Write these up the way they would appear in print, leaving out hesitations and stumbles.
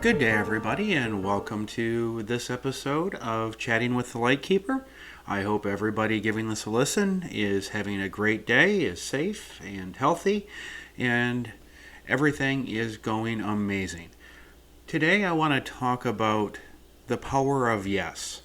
Good day, everybody, and welcome to this episode of Chatting with the Lightkeeper. I hope everybody giving this a listen is having a great day, is safe and healthy, and everything is going amazing. Today, I want to talk about the power of yes.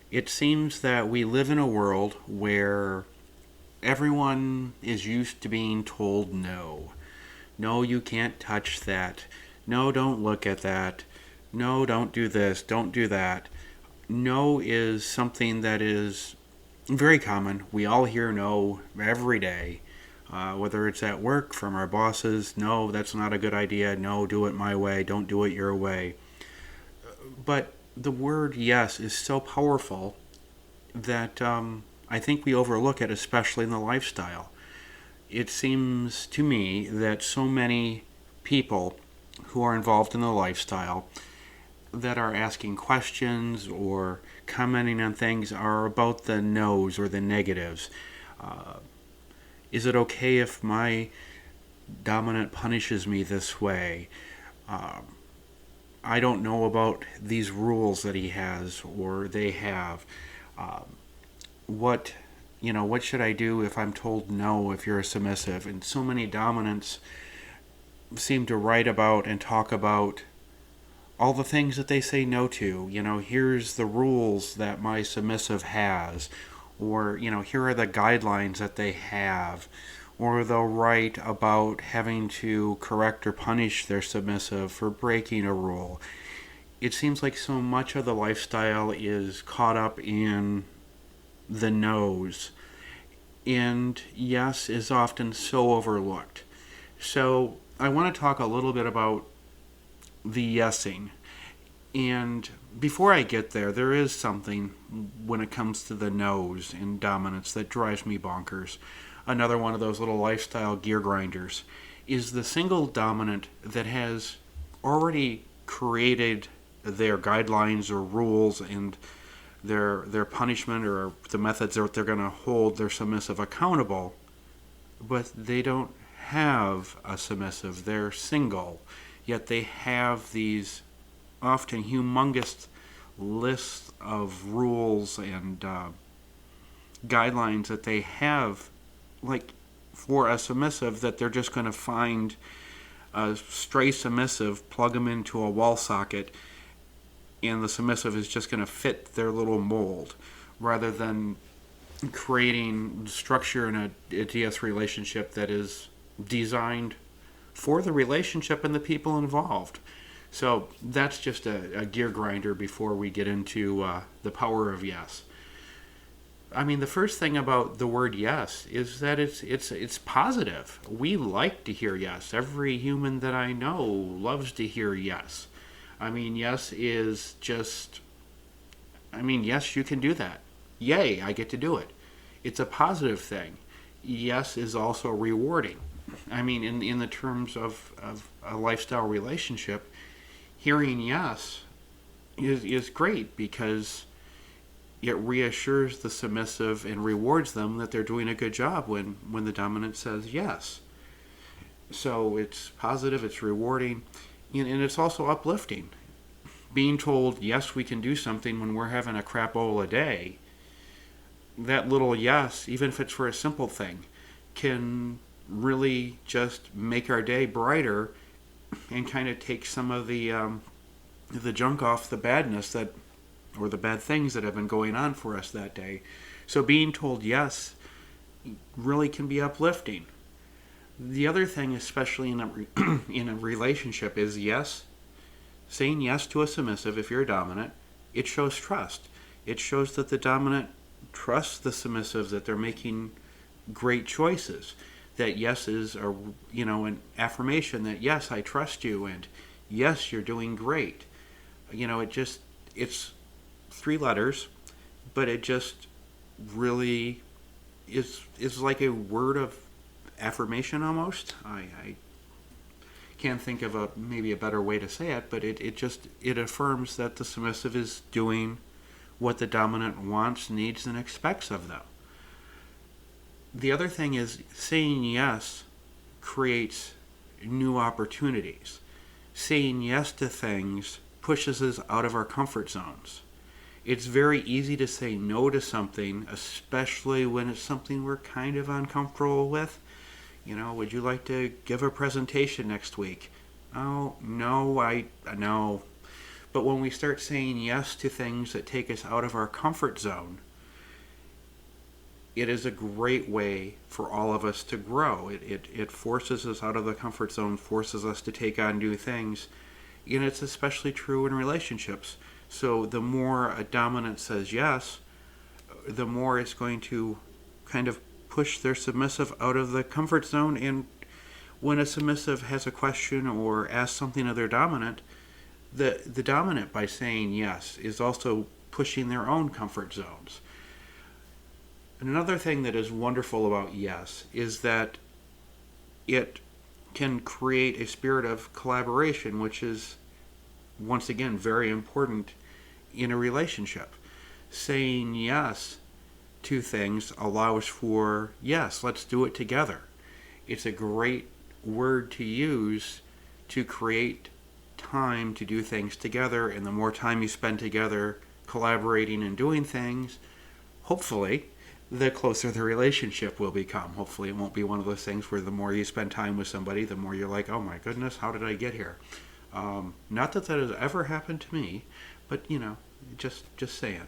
It seems that we live in a world where everyone is used to being told no. No, you can't touch that. No, don't look at that. No, don't do this. Don't do that. No is something that is very common. We all hear no every day, whether it's at work from our bosses. No, that's not a good idea. No, do it my way. Don't do it your way. But the word yes is so powerful that I think we overlook it, especially in the lifestyle. It seems to me that so many people who are involved in the lifestyle that are asking questions or commenting on things are about the no's or the negatives. Uh, is it okay if my dominant punishes me this way? Uh, I don't know about these rules that he has or they have. Uh, what what should I do if I'm told no if you're a submissive? And so many dominants seem to write about and talk about all the things that they say no to. Here's the rules that my submissive has, or, here are the guidelines that they have, or they'll write about having to correct or punish their submissive for breaking a rule. It seems like so much of the lifestyle is caught up in the no's, and yes is often so overlooked. So I want to talk a little bit about the yesing. And before I get there, there is something when it comes to the no's and dominance that drives me bonkers. Another one of those little lifestyle gear grinders is the single dominant that has already created their guidelines or rules and their punishment or the methods that they're going to hold their submissive accountable, but they don't have a submissive. They're single, yet they have these often humongous lists of rules and guidelines that they have, like for a submissive, that they're just going to find a stray submissive, plug them into a wall socket, and the submissive is just going to fit their little mold, rather than creating structure in a DS relationship that is designed for the relationship and the people involved. So that's just a gear grinder before we get into the power of yes. I mean, the first thing about the word yes is that it's positive. We like to hear yes. Every human that I know loves to hear yes. I mean, yes is just, yes, you can do that. Yay, I get to do it. It's a positive thing. Yes is also rewarding. I mean, in the terms of a lifestyle relationship, hearing yes is great because it reassures the submissive and rewards them that they're doing a good job when the dominant says yes. So it's positive, it's rewarding, and it's also uplifting. Being told, yes, we can do something when we're having a crapola day, that little yes, even if it's for a simple thing, can really just make our day brighter and kind of take some of the junk off the badness that, or the bad things that have been going on for us that day. So being told yes really can be uplifting. The other thing, especially in in a relationship, is yes. Saying yes to a submissive, if you're a dominant, it shows trust. It shows that the dominant trusts the submissive, that they're making great choices. That yes is an affirmation that yes, I trust you, and yes, you're doing great. It's three letters, but it just really is like a word of affirmation almost. I can't think of maybe a better way to say it, but it affirms that the submissive is doing what the dominant wants, needs, and expects of them. The other thing is saying yes creates new opportunities. saying yes to things pushes us out of our comfort zones. It's very easy to say no to something, especially when it's something we're kind of uncomfortable with. Would you like to give a presentation next week? Oh, no, no. But when we start saying yes to things that take us out of our comfort zone, it is a great way for all of us to grow. It forces us out of the comfort zone, forces us to take on new things. And it's especially true in relationships. So the more a dominant says yes, the more it's going to kind of push their submissive out of the comfort zone. And when a submissive has a question or asks something of their dominant, the dominant, by saying yes, is also pushing their own comfort zones. And another thing that is wonderful about yes is that it can create a spirit of collaboration, which is, once again, very important in a relationship. Saying yes to things allows for, yes, let's do it together. It's a great word to use to create time to do things together, and the more time you spend together collaborating and doing things, hopefully, the closer the relationship will become. Hopefully it won't be one of those things where the more you spend time with somebody, the more you're like, oh my goodness, how did I get here? Not that has ever happened to me, but just saying.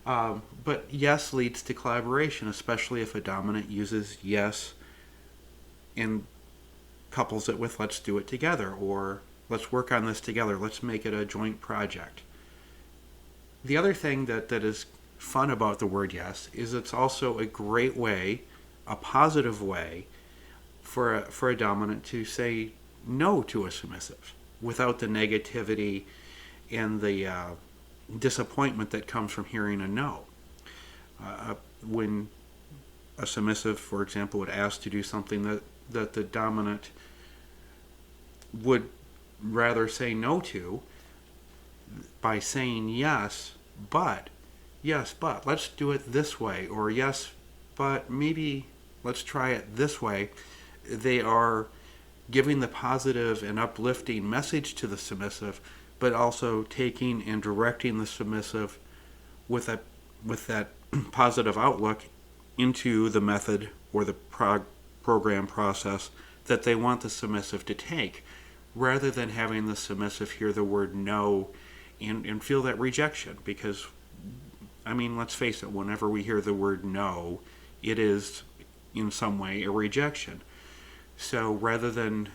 But yes leads to collaboration, especially if a dominant uses yes and couples it with let's do it together, or let's work on this together, let's make it a joint project. The other thing that is fun about the word yes is it's also a great way, a positive way, for a dominant to say no to a submissive without the negativity and the disappointment that comes from hearing a no. When a submissive, for example, would ask to do something that the dominant would rather say no to, by saying yes, but let's do it this way, or yes, but maybe let's try it this way, they are giving the positive and uplifting message to the submissive, but also taking and directing the submissive with that positive outlook into the method or the program process that they want the submissive to take, rather than having the submissive hear the word no and feel that rejection. Because, let's face it, whenever we hear the word no, it is in some way a rejection. So rather than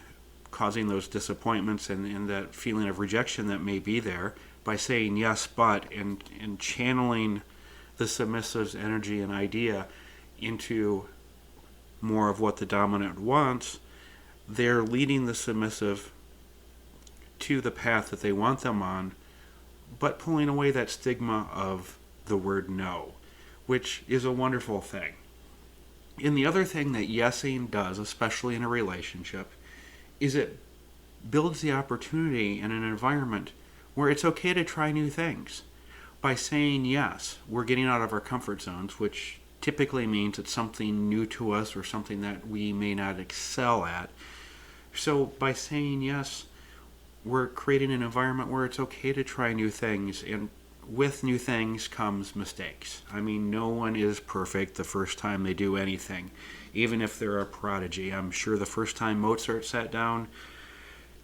causing those disappointments and that feeling of rejection that may be there, by saying yes but and channeling the submissive's energy and idea into more of what the dominant wants, they're leading the submissive to the path that they want them on, but pulling away that stigma of the word no, which is a wonderful thing. And the other thing that yesing does, especially in a relationship, is it builds the opportunity in an environment where it's okay to try new things. By saying yes, we're getting out of our comfort zones, which typically means it's something new to us or something that we may not excel at. So by saying yes, we're creating an environment where it's okay to try new things, and with new things comes mistakes. No one is perfect the first time they do anything, even if they're a prodigy. I'm sure the first time Mozart sat down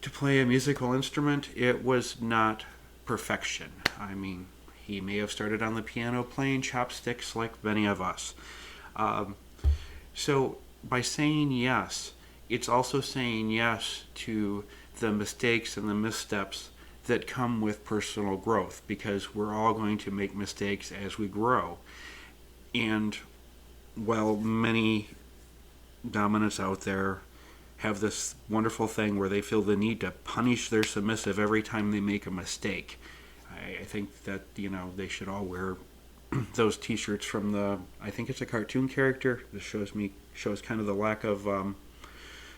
to play a musical instrument, it was not perfection. He may have started on the piano playing chopsticks like many of us. So by saying yes, it's also saying yes to the mistakes and the missteps that come with personal growth, because we're all going to make mistakes as we grow. And while many dominants out there have this wonderful thing where they feel the need to punish their submissive every time they make a mistake, I think that they should all wear those t-shirts from I think it's a cartoon character. This shows kind of the lack of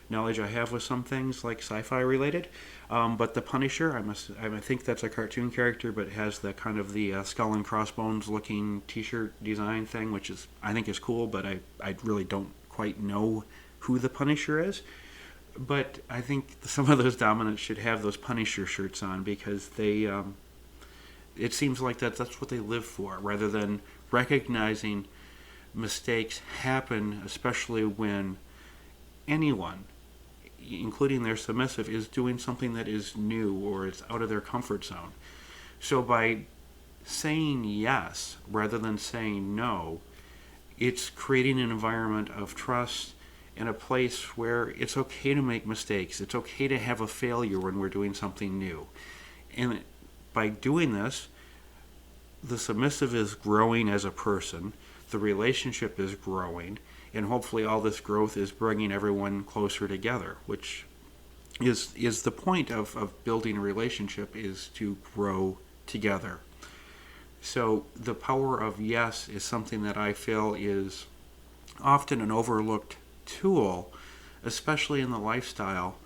knowledge I have with some things like sci-fi related. But the Punisher, I think that's a cartoon character, but it has the kind of the skull and crossbones looking t-shirt design thing, which I think is cool, but I really don't quite know who the Punisher is. But I think some of those dominants should have those Punisher shirts on, because it seems like that's what they live for, rather than recognizing mistakes happen, especially when anyone, including their submissive, is doing something that is new or is out of their comfort zone. So by saying yes rather than saying no, it's creating an environment of trust and a place where it's okay to make mistakes. It's okay to have a failure when we're doing something new. And by doing this, the submissive is growing as a person, the relationship is growing, and hopefully all this growth is bringing everyone closer together, which is the point of building a relationship, is to grow together. So the power of yes is something that I feel is often an overlooked tool, especially in the lifestyle.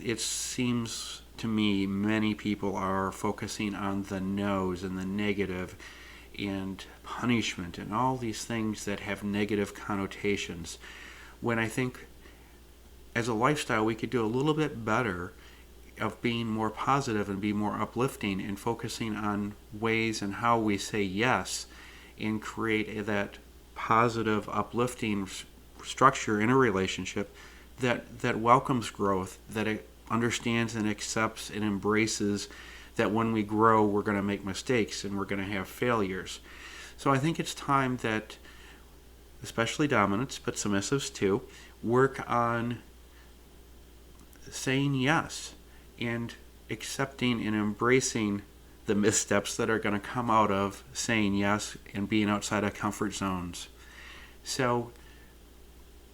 It seems to me many people are focusing on the no's and the negative and punishment and all these things that have negative connotations, when I think as a lifestyle we could do a little bit better of being more positive and be more uplifting and focusing on ways and how we say yes and create that positive, uplifting structure in a relationship that welcomes growth, that it understands and accepts and embraces that when we grow we're going to make mistakes and we're going to have failures. So I think it's time that, especially dominants, but submissives too, work on saying yes and accepting and embracing the missteps that are going to come out of saying yes and being outside of comfort zones. So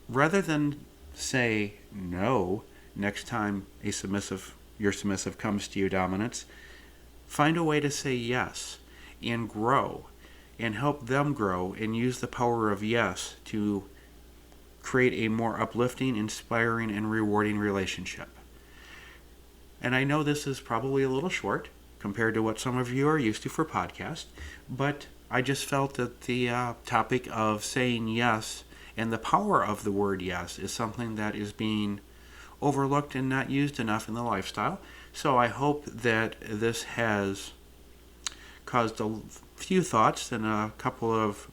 rather than say no next time your submissive comes to you, dominants, find a way to say yes and grow and help them grow, and use the power of yes to create a more uplifting, inspiring, and rewarding relationship. And I know this is probably a little short compared to what some of you are used to for podcasts, but I just felt that the topic of saying yes and the power of the word yes is something that is being overlooked and not used enough in the lifestyle. So I hope that this has caused a few thoughts and a couple of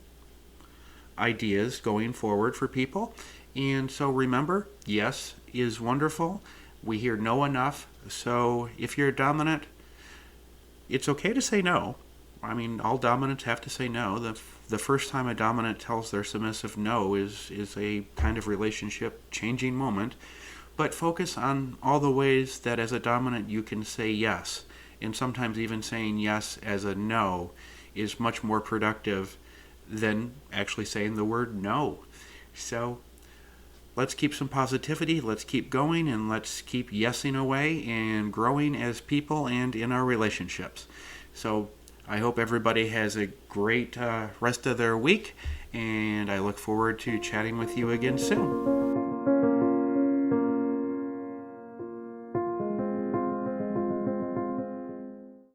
ideas going forward for people. And so remember, yes is wonderful. We hear no enough. So if you're a dominant, it's okay to say no. I mean, all dominants have to say no. The first time a dominant tells their submissive no is a kind of relationship changing moment. But focus on all the ways that as a dominant you can say yes. And sometimes even saying yes as a no is much more productive than actually saying the word no. So let's keep some positivity, let's keep going, and let's keep yesing away and growing as people and in our relationships. So I hope everybody has a great rest of their week, and I look forward to chatting with you again soon.